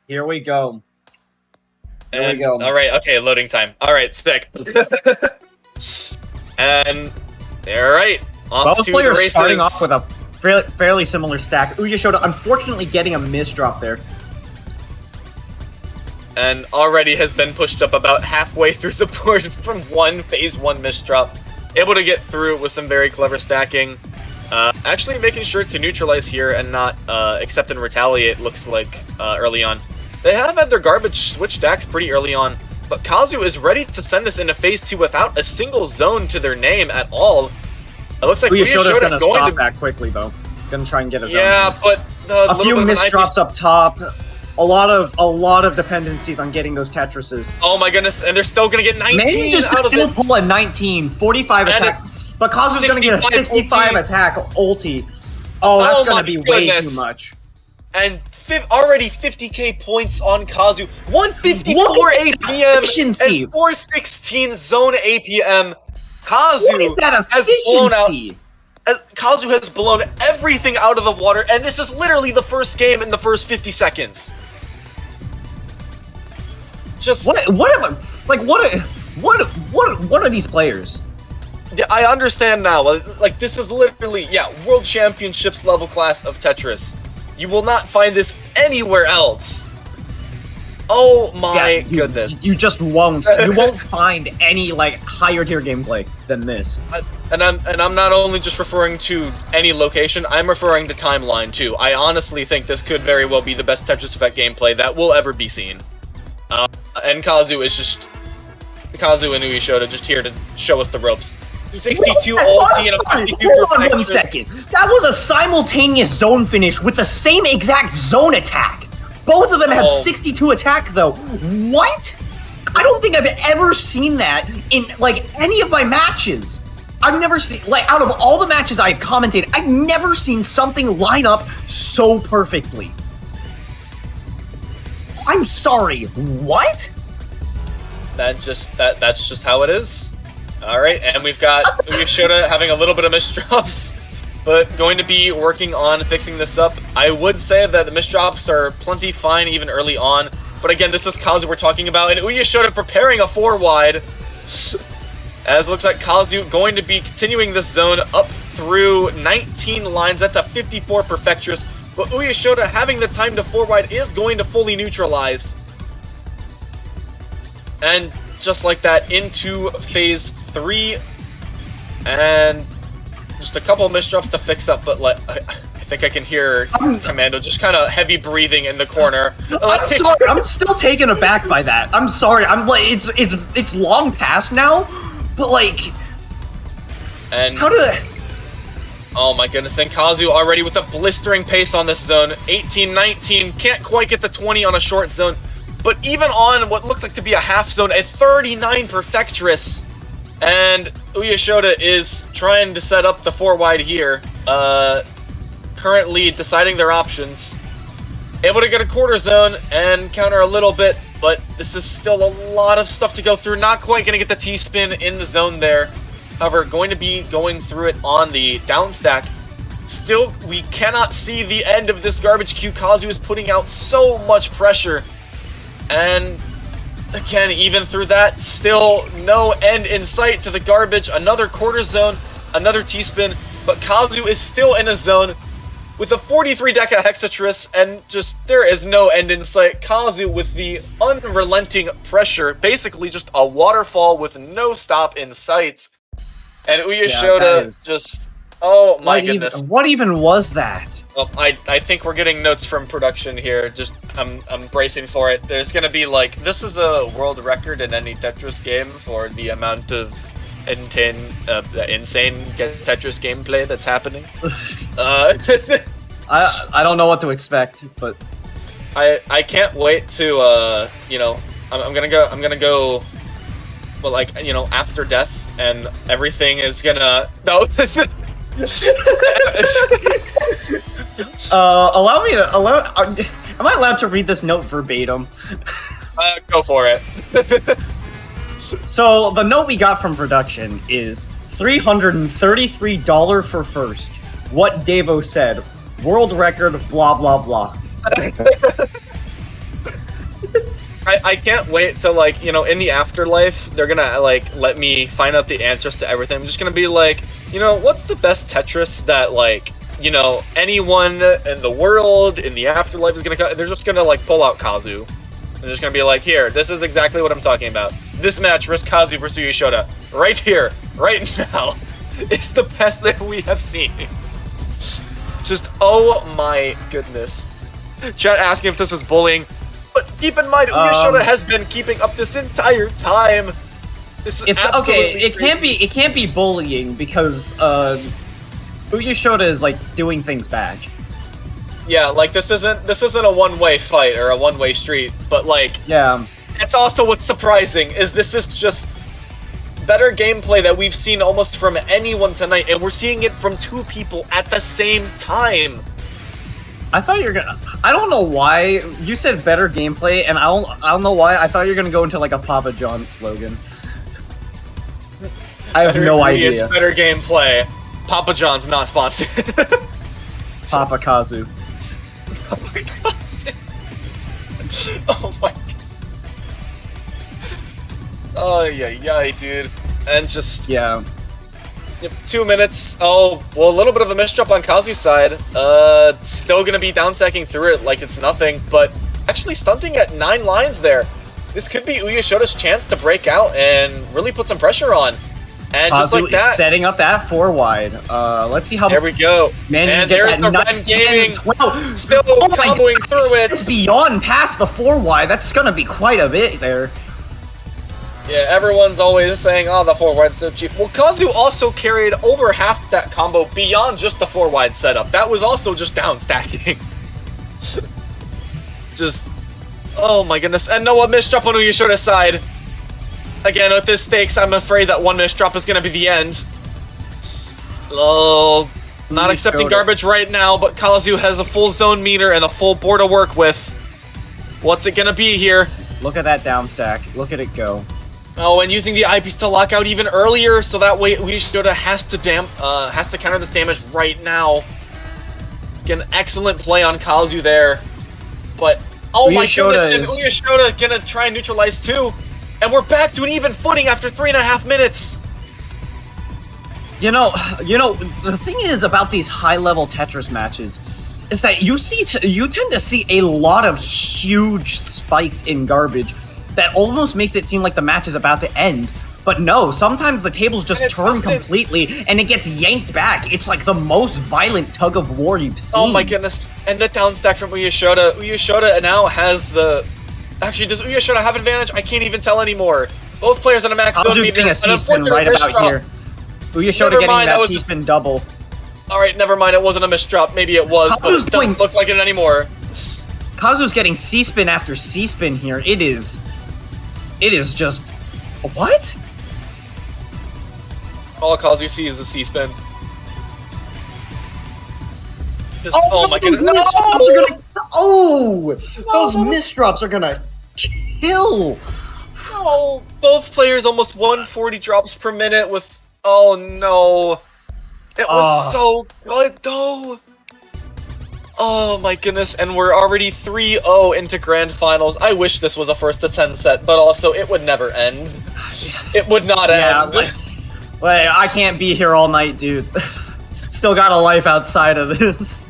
Here we go. Here we go. All right, okay, loading time. All right, sick. And all right, off Both to players the races. starting off with a fairly similar stack. Uyeshota unfortunately getting a misdrop there. And already has been pushed up about halfway through the board from one phase 1 misdrop. Able to get through with some very clever stacking. Actually making sure to neutralize here and not accept and retaliate, looks like, early on. They have had their garbage switch stacks pretty early on, but Kazu is ready to send this into phase 2 without a single zone to their name at all. It looks like Uyeshota's gonna stop that quickly though. Gonna try and get a zone. Yeah, but a few misdrops up top. A lot of dependencies on getting those Tetrises. Oh my goodness, and they're still gonna get 19 Maybe just out of still it. pull a 19, 45 attack. But Kazu's gonna get a 65 attack ulti. Oh, that's gonna be way too much. And already 50k points on Kazu. 154 APM efficiency. and 416 zone APM. Kazu what is that has blown out. Kazu has blown everything out of the water, and this is literally the first game in the first 50 seconds. Just what are these players? Yeah, I understand now. Like, this is literally, yeah, World Championships level class of Tetris. You will not find this anywhere else. Oh my goodness. You just won't. You won't find any, like, higher tier gameplay than this. And I'm not only just referring to any location, I'm referring to timeline too. I honestly think this could very well be the best Tetris Effect gameplay that will ever be seen. And Kazu is just... Kazu and Uyeshota just here to show us the ropes. 62 ulti and a 52 Hold on 1 second. That was a simultaneous zone finish with the same exact zone attack. Both of them had 62 attack though. What? I don't think I've ever seen that in like any of my matches. I've never seen, like, out of all the matches I've commentated, I've never seen something line up so perfectly. I'm sorry, what? That's just how it is. Alright, and we've got Uyeshota having a little bit of misdrops, but going to be working on fixing this up. I would say that the misdrops are plenty fine even early on, but again, this is Kazu we're talking about, and Uyeshota preparing a 4-wide, as it looks like Kazu going to be continuing this zone up through 19 lines. That's a 54 Perfectress, but Uyeshota having the time to 4-wide is going to fully neutralize. And just like that, into phase 3, and just a couple of misdrops to fix up, but I think I can hear Commando just kind of heavy breathing in the corner. I'm sorry, I'm still taken aback by that. I'm sorry, I'm like, it's long past now, but like, and how did oh my goodness, and Kazu already with a blistering pace on this zone. 18, 19, can't quite get the 20 on a short zone. But even on what looks like to be a half zone, a 39 Perfectress, and Uyeshota is trying to set up the 4-wide here, currently deciding their options. Able to get a quarter zone and counter a little bit, but this is still a lot of stuff to go through. Not quite going to get the T-spin in the zone there. However, going to be going through it on the down stack. Still, we cannot see the end of this garbage queue. Kazu is putting out so much pressure. And again, even through that, still no end in sight to the garbage. Another quarter zone, another T-spin, but Kazu is still in a zone with a 43 Deca Hexatris, and just there is no end in sight. Kazu with the unrelenting pressure, basically just a waterfall with no stop in sight. And Uyeshota just... Oh my goodness. What even was that? Well, I think we're getting notes from production here. Just, I'm bracing for it. There's gonna be like, this is a world record in any Tetris game for the amount of insane Tetris gameplay that's happening. I don't know what to expect, but I can't wait to you know, I'm gonna go well, like, you know, after death, and everything is gonna allow me to am I allowed to read this note verbatim? Go for it. So the note we got from production is $333 for first. What Devo said. World record, blah blah blah. I can't wait to, like, you know, in the afterlife, they're gonna, like, let me find out the answers to everything. I'm just gonna be like, you know, what's the best Tetris that, like, you know, anyone in the world, in the afterlife is gonna, they're just gonna, like, pull out Kazu. They're just gonna be like, here, this is exactly what I'm talking about. This match versus Kazu versus Uyeshota, right here, right now. It's the best that we have seen. Just, oh my goodness. Chat asking if this is bullying. But keep in mind, Uyeshota has been keeping up this entire time. This is absolutely okay. crazy. It can't be bullying because Uyeshota is like doing things back. Yeah, like this isn't a one-way fight or a one-way street, but like yeah, that's also what's surprising is this is just better gameplay that we've seen almost from anyone tonight, and we're seeing it from two people at the same time. I thought you were gonna. I don't know why you said better gameplay, and I don't know why. I thought you were gonna go into like a Papa John's slogan. I have no idea. It's better gameplay. Papa John's not sponsored. Papa Kazu. Papa Kazu. Oh my god. Oh yeah, dude. And just yeah. Yep, 2 minutes. Oh, well, a little bit of a misdrop on Kazu's side. Still gonna be down-stacking through it like it's nothing, but actually stunting at 9 lines there. This could be Uyeshota's chance to break out and really put some pressure on. And just Kazu like that, is setting up that 4 wide. Let's see how. There we go. And there's the Ren gaming. Still comboing through it. It's beyond past the 4 wide. That's gonna be quite a bit there. Yeah, everyone's always saying, oh, the 4 wide's so cheap. Well, Kazu also carried over half that combo beyond just the 4 wide setup. That was also just down stacking. Just, oh my goodness. And no, a misdrop on Uyeshota's side. Again, with this stakes, I'm afraid that one misdrop is going to be the end. Oh, not accepting garbage right now, but Kazu has a full zone meter and a full board to work with. What's it going to be here? Look at that down stack. Look at it go. Oh, and using the eyepiece to lock out even earlier, so that way Uyeshota has to counter this damage right now. Get an excellent play on Kazu there, but oh my goodness, and Uyeshota gonna try and neutralize too, and we're back to an even footing after 3.5 minutes. You know, the thing is about these high-level Tetris matches is that you tend to see a lot of huge spikes in garbage. That almost makes it seem like the match is about to end. But no, sometimes the tables just turn completely and it gets yanked back. It's like the most violent tug of war you've seen. Oh my goodness. And the down stack from Uyeshota. Uyeshota now has the... Actually, does Uyeshota have advantage? I can't even tell anymore. Both players on a max zone meter. Getting a C-spin right about here. Uyeshota getting that C-spin double. Alright, never mind. It wasn't a misdrop. Maybe it was, but it doesn't look like it anymore. Kazu's getting C-spin after C-spin here. It is just... What? All Kazu sees is a C-spin. Oh my goodness. No! Those misdrops are gonna kill! Oh, both players almost 140 drops per minute with... Oh no. It was so good though. Oh my goodness, and we're already 3-0 into Grand Finals. I wish this was a first to 10 set, but also it would never end. It would not end. Like, I can't be here all night, dude. Still got a life outside of this.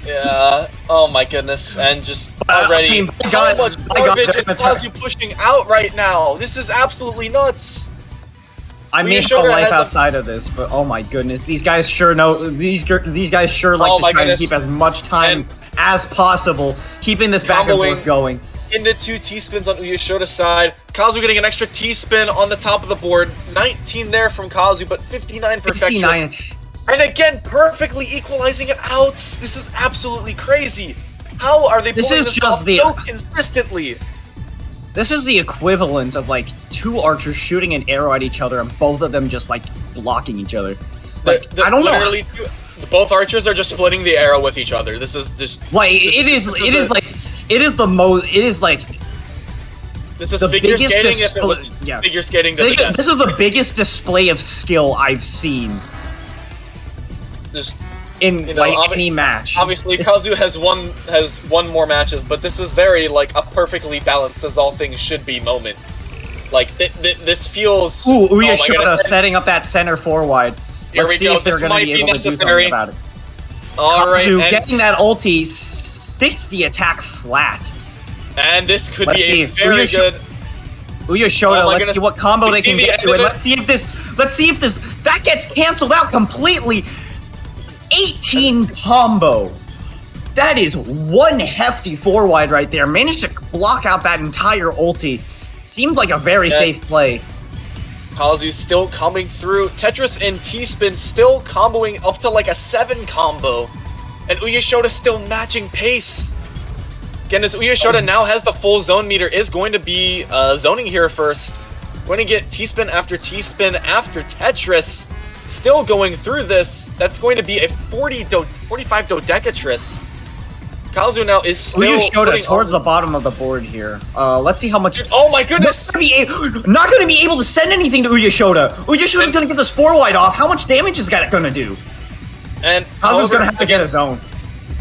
Yeah, oh my goodness, and just already, how much garbage is Kazu pushing out right now? This is absolutely nuts. I mean, a life outside of this, but oh my goodness, these guys sure know. These guys sure like to try and keep as much time as possible, keeping this back and forth going. Into 2 T-spins on Uyeshota's side. Kazu getting an extra T-spin on the top of the board. 19 there from Kazu, but 59 perfections. And again, perfectly equalizing it out. This is absolutely crazy. How are they pulling this off so consistently? This is the equivalent of like 2 archers shooting an arrow at each other and both of them just like blocking each other. Like I don't know. Both archers are just splitting the arrow with each other. This is just like This is figure skating if it was figure skating to the death. This is the biggest display of skill I've seen. in any match. Obviously, Kazu has won more matches, but this is very like a perfectly balanced as all things should be moment. Like this feels. Ooh, Uyeshota setting up that center forward. Here we go. This might be necessary. All right, Kazu getting that ulti, 60 attack flat. And this could be a very good. Uyeshota, let's see what combo they can get to, and let's see if this that gets canceled out completely. 18 combo. That is one hefty 4-wide right there. Managed to block out that entire ulti. Seemed like a very safe play. Kazu still coming through. Tetris and T-Spin still comboing up to like a 7 combo. And Uyeshota still matching pace. Again, as Uyeshota now has the full zone meter, is going to be zoning here first. Going to get T-Spin after Tetris. Still going through this. That's going to be a 45 Dodecatris. Kazu now is still Uyeshota towards the bottom of the board here. Let's see how much. Oh my goodness! Not going to be able to send anything to Uyeshota. Uyeshota's going to get this 4-wide off. How much damage is that going to do? And Kazu's going to have to get a zone.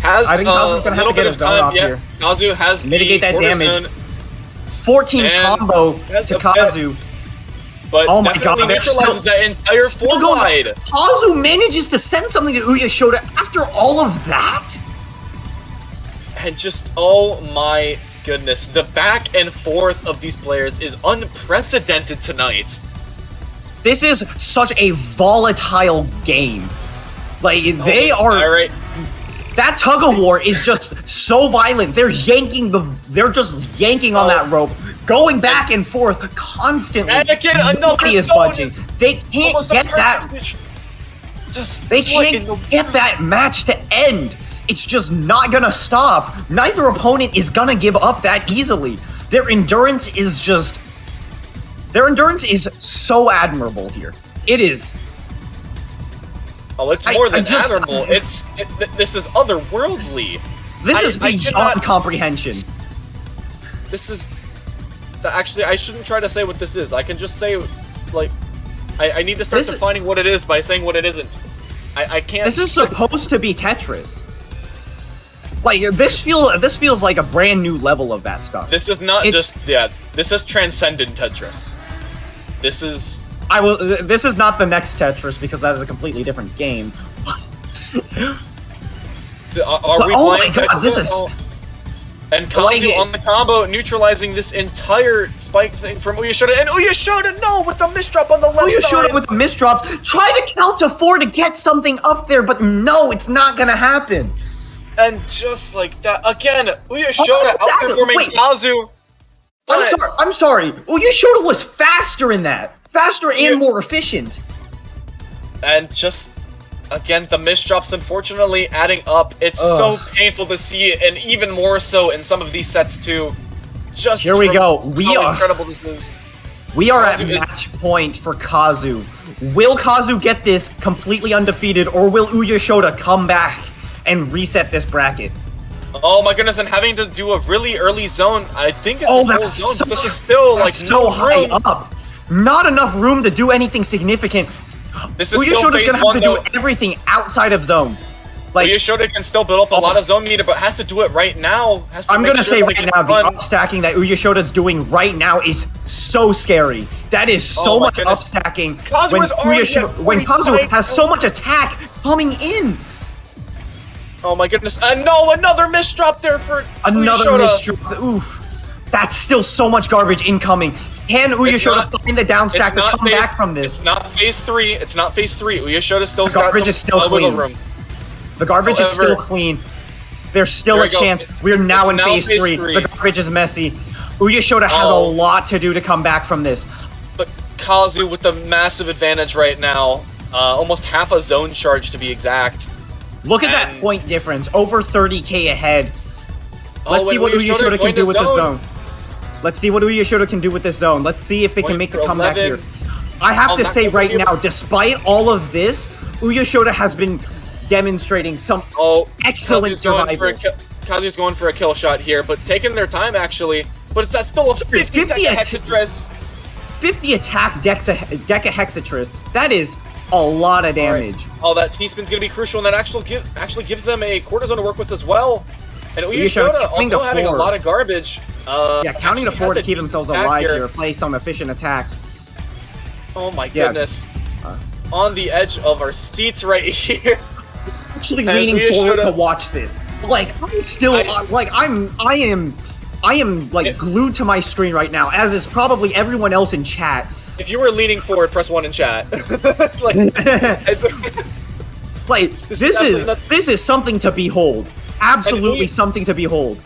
I think Kazu's going to have to get a zone off here. Kazu has mitigate that damage. 14 combo to Kazu. But oh my god, neutralizes that entire 4-wide. Kazu manages to send something to Uyeshota after all of that? And just, oh my goodness, the back and forth of these players is unprecedented tonight. This is such a volatile game. Like, they are... Alright. That tug-of-war is just so violent. They're just yanking on that rope, going back and forth constantly. And again, another is budging. They can't get that. They can't get that match to end. It's just not gonna stop. Neither opponent is gonna give up that easily. Their endurance is so admirable here. It is. Oh, it's more than admirable. This is otherworldly. This is beyond comprehension. This is... Actually, I shouldn't try to say what this is. I can just say, like... I need to start defining what it is by saying what it isn't. I can't... This is supposed to be Tetris. Like, this feels like a brand new level of that stuff. This is not this is transcendent Tetris. This is... This is not the next Tetris because that is a completely different game. Are we playing Tetris? This is... And Kazu on the combo, neutralizing this entire spike thing from Uyeshota. And Uyeshota, no, with the misdrop on the left side. Uyeshota with the misdrop. Try to count to 4 to get something up there, but no, it's not gonna happen. And just like that, again, Uyeshota outperforming Kazu. I'm sorry. Uyeshota was faster in that. Faster and more efficient. And just, again, the misdrops unfortunately adding up. It's so painful to see it, and even more so in some of these sets too. Just here we go. How incredible this is. We are at match point for Kazu. Will Kazu get this completely undefeated, or will Uyeshota come back and reset this bracket? Oh my goodness, and having to do a really early zone. I think it's a full zone, but this is still like so high up. Not enough room to do anything significant. This is still phase gonna have to do everything outside of zone. Like Uyeshota can still build up a lot of zone meter, but has to do it right now. I'm gonna say right now, the up-stacking that Uyeshota's doing right now is so scary. That is so much up-stacking when Kazu has so much attack coming in. Oh my goodness! No, another misdrop there for another Uyeshota. misdrop. Oof, that's still so much garbage incoming. Can Uyeshota find the down stack to come back from this? It's not phase 3. It's not phase 3. Uyeshota still got some wiggle room. The garbage is still clean. There's still a chance. We're now in phase 3. The garbage is messy. Uyeshota has a lot to do to come back from this. But Kazu with the massive advantage right now. Almost half a zone charge to be exact. Look at that point difference. Over 30k ahead. Let's see what Uyeshota can do with the zone. Let's see what Uyeshota can do with this zone. Let's see if they can make the comeback here. I have to say right now, despite all of this, Uyeshota has been demonstrating some excellent survival. Kazu's going for a kill shot here, but taking their time actually. But it's still a 50 Hexatris. 50 attack Deca Hexatris. That is a lot of damage. Right. Oh, that T-spin's gonna be crucial, and that actually gives them a quarter zone to work with as well. And Uyeshota, although having a lot of garbage, yeah, counting to 4 to keep themselves alive here, play some efficient attacks. Oh my goodness. On the edge of our seats right here. Actually leaning forward to watch this. Like, I'm still, I am like glued to my screen right now, as is probably everyone else in chat. If you were leaning forward, press 1 in chat. This is something to behold. Absolutely something to behold.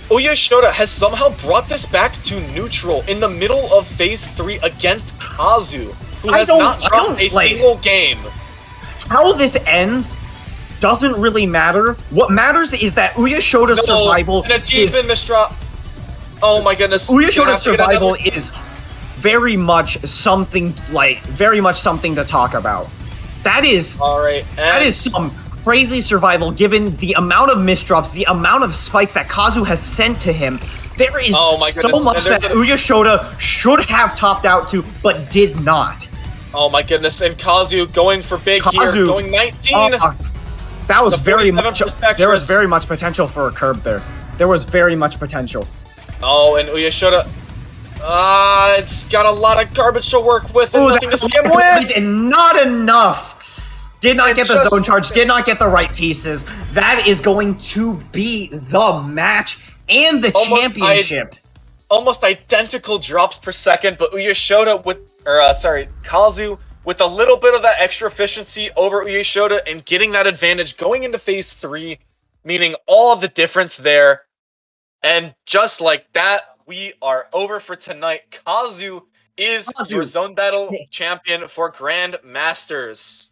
Uyeshota has somehow brought this back to neutral in the middle of Phase 3 against Kazu, who has not dropped a single game. How this ends doesn't really matter. What matters is that Uyeshota's survival and a T-spin misdrop. Oh my goodness. Uyeshota's survival is very much something to talk about. That is that is some crazy survival given the amount of misdrops, the amount of spikes that Kazu has sent to him. There is so much that Uyeshota should have topped out to, but did not. Oh my goodness, and Kazu going for big here, going 19. That was very much, there was very much potential for a curb there. There was very much potential. Oh, and Uyeshota, it's got a lot of garbage to work with and nothing to skim with. And not enough. Did not get the zone charge, did not get the right pieces. That is going to be the match and the championship. Almost identical drops per second, but Uyeshota Kazu with a little bit of that extra efficiency over Uyeshota and getting that advantage going into Phase 3, meaning all of the difference there. And just like that, we are over for tonight. Kazu is your Zone Battle champion for Grand Masters.